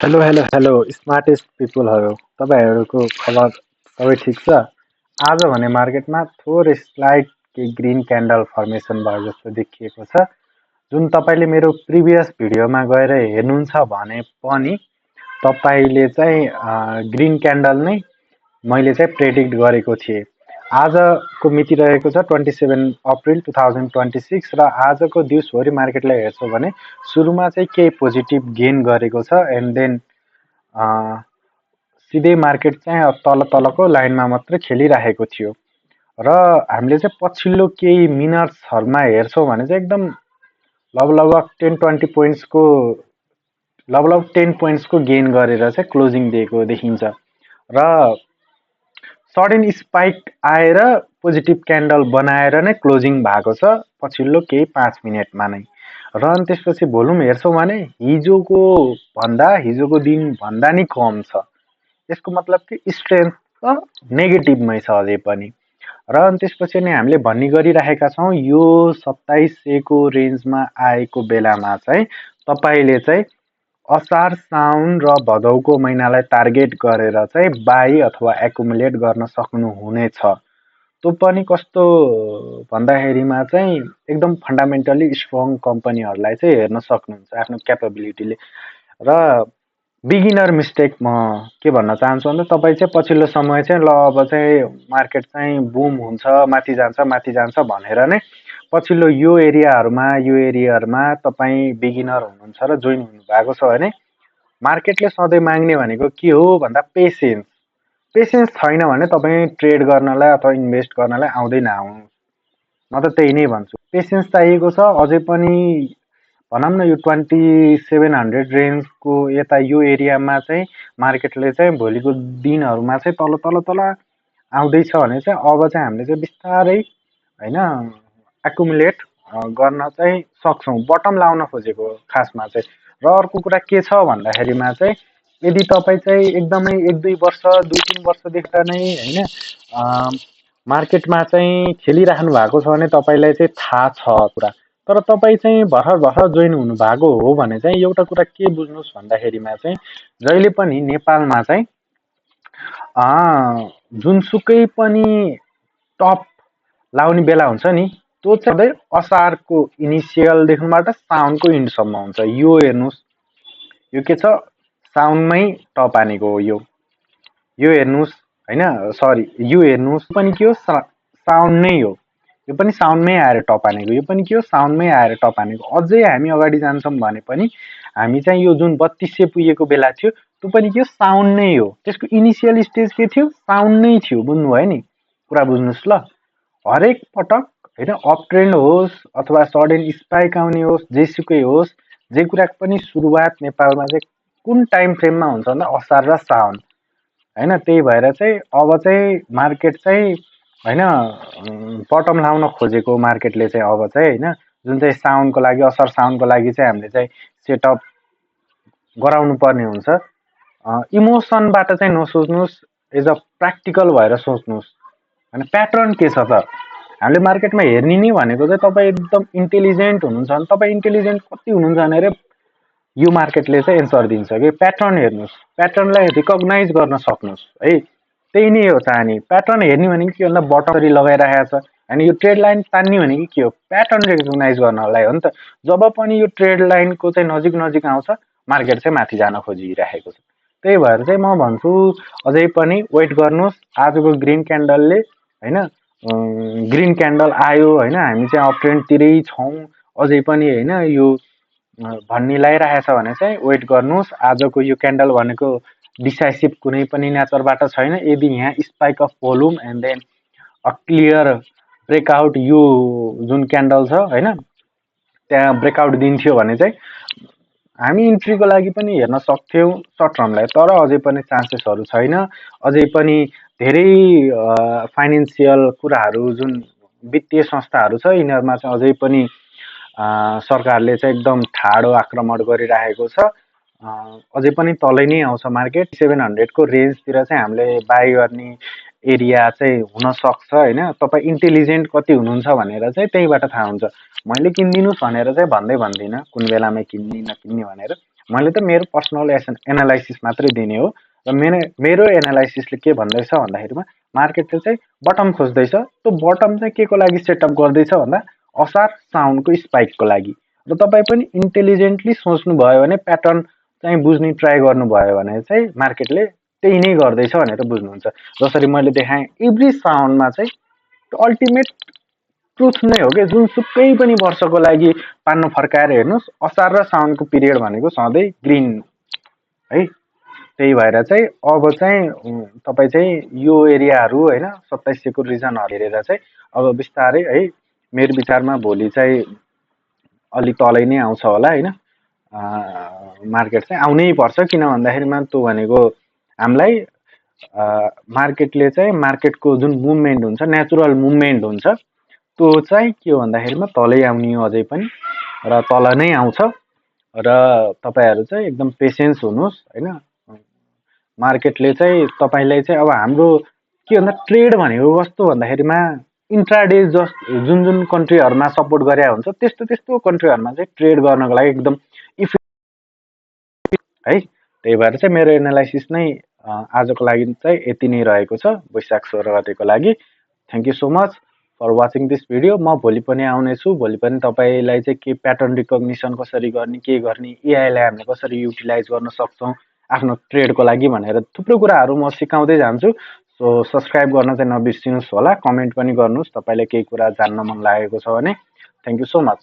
Hello hello hello smartest पिपुलहरू तपाईँहरूको खबर सबै ठिक छ? आज भने मार्केटमा थोरै स्लाइड ग्रिन क्यान्डल फर्मेसन भयो जस्तो देखिएको छ, जुन तपाईँले मेरो प्रिभियस भिडियोमा गएर हेर्नुहुन्छ भने पनि तपाईँले चाहिँ ग्रिन क्यान्डल नै मैले चाहिँ प्रेडिक्ट गरेको थिएँ। आजको मिति रहेको छ 27 अप्रिल 2026 र आजको दिउँसभरि मार्केटलाई हेर्छौँ भने सुरुमा चाहिँ केही पोजिटिभ गेन गरेको छ एन्ड देन सिधै मार्केट चाहिँ तल तलको लाइनमा मात्रै खेलिरहेको थियो र हामीले चाहिँ पछिल्लो केही मिनट्सहरूमा हेर्छौँ भने चाहिँ एकदम लगभग 10 पोइन्ट्सको गेन गरेर चाहिँ क्लोजिङ दिएको देखिन्छ र सडन स्पाइक आएर पोजिटिभ क्यान्डल बनाएर नै क्लोजिङ भएको छ पछिल्लो केही 5 मिनटमा नै। र अनि त्यसपछि भोल्युम हेर्छौँ भने हिजोको दिन भन्दा नि कम छ। यसको मतलब कि स्ट्रेन्थ त नेगेटिभमै छ अझै पनि। र अनि त्यसपछि नै हामीले भन्ने गरिरहेका छौँ यो 2700 को रेन्जमा आएको बेलामा चाहिँ तपाईँले चाहिँ असार साउन र भदौको महिनालाई टार्गेट गरेर चाहिँ बाई अथवा एकुमुलेट गर्न सक्नुहुनेछ। त्यो पनि कस्तो भन्दाखेरिमा चाहिँ एकदम फन्डामेन्टली स्ट्रङ कम्पनीहरूलाई चाहिँ हेर्न सक्नुहुन्छ आफ्नो क्यापेबिलिटीले। र बिगिनर मिस्टेक म के भन्न चाहन्छु भन्दा तपाईँ चाहिँ पछिल्लो समय चाहिँ ल अब चाहिँ मार्केट चाहिँ बुम हुन्छ माथि जान्छ भनेर नै पछिल्लो यो एरियाहरूमा तपाईँ बिगिनर हुनुहुन्छ र जोइन हुनुभएको छ भने मार्केटले सधैँ माग्ने भनेको के हो भन्दा पेसेन्स। पेसेन्स छैन भने तपाईँ ट्रेड गर्नलाई अथवा इन्भेस्ट गर्नलाई आउँदै नआउनु। म त त्यही नै भन्छु। पेसेन्स चाहिएको छ। अझै पनि भनौँ न यो 2700 रेन्जको यता यो एरियामा चाहिँ मार्केटले चाहिँ भोलिको दिनहरूमा चाहिँ तल आउँदैछ भने चाहिँ अब चाहिँ हामीले चाहिँ बिस्तारै होइन एकुमुलेट गर्न चाहिँ सक्छौँ। बटम लाउन खोजेको खासमा चाहिँ। र अर्को कुरा के छ भन्दाखेरिमा चाहिँ यदि तपाईँ चाहिँ एकदमै 1-2 वर्ष 2-3 वर्षदेखि नै होइन मार्केटमा चाहिँ खेलिराख्नु भएको छ भने तपाईँलाई चाहिँ थाहा छ कुरा। तर तपाईँ चाहिँ भर्खर जोइन हुनु भएको हो भने चाहिँ एउटा कुरा के बुझ्नुहोस् भन्दाखेरिमा चाहिँ जहिले पनि नेपालमा चाहिँ जुनसुकै पनि टप लाउने बेला हुन्छ नि त्यो चाहिँ सधैँ असारको इनिसियलदेखिबाट साउनको इन्डसम्म हुन्छ। यो हेर्नुहोस्, यो के छ साउनमै टप हानेको हो। यो हेर्नुहोस् होइन, सरी यो हेर्नुहोस् पनि के हो साउन्ड नै हो। यो पनि साउन्डमै आएर टप हानेको, यो पनि के हो साउन्डमै आएर टप हानेको। अझै हामी अगाडि जान्छौँ भने पनि हामी चाहिँ यो जुन 3200 पुगेको बेला थियो त्यो पनि के हो साउन्ड नै हो। त्यसको इनिसियल स्टेज के थियो साउन्ड नै थियो। बुझ्नुभयो नि कुरा, बुझ्नुहोस् ल। हरेक पटक होइन अप ट्रेन्ड होस् अथवा सडन स्पाइक आउने होस् जेसुकै होस्, जे कुराको पनि सुरुवात नेपालमा चाहिँ कुन टाइम फ्रेममा हुन्छ भन्दा असार र साउन होइन। त्यही भएर चाहिँ अब चाहिँ मार्केट चाहिँ होइन बटम लाउन खोजेको मार्केटले चाहिँ अब चाहिँ होइन जुन चाहिँ साउनको लागि असार साउनको लागि चाहिँ हामीले चाहिँ सेटअप गराउनु पर्ने हुन्छ। इमोसनबाट चाहिँ नसोच्नुहोस्, एज अ प्र्याक्टिकल भएर सोच्नुहोस्। होइन प्याटर्न के छ त हामीले मार्केटमा हेर्ने नै भनेको चाहिँ तपाईँ एकदम इन्टेलिजेन्ट हुनुहुन्छ भने तपाईँ इन्टेलिजेन्ट कति हुनुहुन्छ भनेर यो मार्केटले चाहिँ एन्सर दिन्छ कि प्याटर्न हेर्नुहोस्, प्याटर्नलाई रिकग्नाइज गर्न सक्नुहोस् है। त्यही नै हो चाहने। प्याटर्न हेर्ने भनेको के भन्दा बटरी लगाइरहेको छ होइन। यो ट्रेड लाइन तान्ने भनेको के हो प्याटर्न रिकग्नाइज गर्नलाई हो नि त। जब पनि यो ट्रेड लाइनको चाहिँ नजिक आउँछ मार्केट चाहिँ माथि जान खोजिरहेको छ। त्यही भएर चाहिँ म भन्छु अझै पनि वेट गर्नुहोस्। आजको ग्रिन क्यान्डलले होइन ग्रिन क्यान्डल आयो होइन हामी चाहिँ अप ट्रेन्डतिरै छौँ अझै पनि होइन यो भन्ने लगाइरहेछ भने चाहिँ वेट गर्नुहोस्। आजको यो क्यान्डल भनेको डिसाइसिभ कुनै पनि नेचरबाट छैन। यदि यहाँ spike of volume and then a clear breakout यो जुन क्यान्डल छ होइन त्यहाँ ब्रेकआउट दिन्थ्यो भने चाहिँ हामी इन्ट्रीको लागि पनि हेर्न सक्थ्यौँ सर्ट टर्मलाई। तर अझै पनि चान्सेसहरू छैन। अझै पनि धेरै फाइनेन्सियल कुराहरू जुन वित्तीय संस्थाहरू छ यिनीहरूमा चाहिँ अझै पनि सरकारले चाहिँ एकदम ठाडो आक्रमण गरिरहेको छ। अझै पनि तलै नै आउँछ मार्केट। 700 को रेन्जतिर चाहिँ हामीले बाई गर्ने एरिया चाहिँ हुनसक्छ होइन। तपाईँ इन्टेलिजेन्ट कति हुनुहुन्छ भनेर चाहिँ त्यहीबाट थाहा हुन्छ। मैले किनिदिनुहोस् भनेर चाहिँ भन्दिनँ कुन बेलामा किन्ने नकिन्ने भनेर। मैले त मेरो पर्सनल एनालाइसिस मात्रै दिने हो र मेरो एनालाइसिसले के भन्दैछ भन्दाखेरिमा मार्केटले चाहिँ बटम खोज्दैछ। त्यो बटम चाहिँ के को लागि सेटअप गर्दैछ भन्दा असार साउन्डको स्पाइकको लागि। र तपाईँ पनि इन्टेलिजेन्टली सोच्नु भयो भने प्याटर्न चाहिँ बुझ्ने ट्राई गर्नुभयो भने चाहिँ मार्केटले त्यही नै गर्दैछ भनेर बुझ्नुहुन्छ। जसरी मैले देखाएँ एभ्री साउन्डमा चाहिँ अल्टिमेट ट्रुथ नै हो कि जुनसुकै पनि वर्षको लागि पान्नु फर्काएर हेर्नुहोस् असार र साउनको पिरियड भनेको सधैँ ग्रिन है। त्यही भएर चाहिँ अब चाहिँ तपाईँ चाहिँ यो एरियाहरू होइन 2700को रिजनहरू हेरेर चाहिँ अब बिस्तारै है मेरो विचारमा भोलि चाहिँ अलि तलै नै आउँछ होला होइन। मार्केट चाहिँ आउनै पर्छ किन भन्दाखेरिमा त्यो भनेको हामीलाई मार्केटले चाहिँ मार्केटको जुन मुभमेन्ट हुन्छ नेचुरल मुभमेन्ट हुन्छ त्यो चाहिँ के हो भन्दाखेरिमा तलै आउने हो अझै पनि र तल नै आउँछ। र तपाईँहरू चाहिँ एकदम पेसेन्स हुनुहोस् होइन। मार्केटले चाहिँ तपाईँलाई चाहिँ अब हाम्रो के भन्दा ट्रेड भनेको कस्तो भन्दाखेरिमा इन्ट्राडे जुन जुन कन्ट्रीहरूमा सपोर्ट गरे हुन्छ त्यस्तो कन्ट्रीहरूमा चाहिँ ट्रेड गर्नको लागि एकदम है। त्यही भएर चाहिँ मेरो एनालाइसिस नै आजको लागि चाहिँ यति नै रहेको छ वैशाख 16 गतेको लागि। Thank you so much for watching this video. म भोलि पनि आउनेछु। भोलि पनि तपाईँलाई चाहिँ के प्याटर्न रिकग्निसन कसरी गर्ने के गर्ने एआईलाई हामीले कसरी युटिलाइज गर्न सक्छौँ आफ्नो ट्रेडको लागि भनेर थुप्रो कुराहरू म सिकाउँदै जान्छु। सो सब्सक्राइब गर्न चाहिँ नबिर्सिनुहोस् होला। कमेन्ट पनि गर्नुहोस् तपाईँलाई केही कुरा जान्न मन लागेको छ भने। Thank you so much.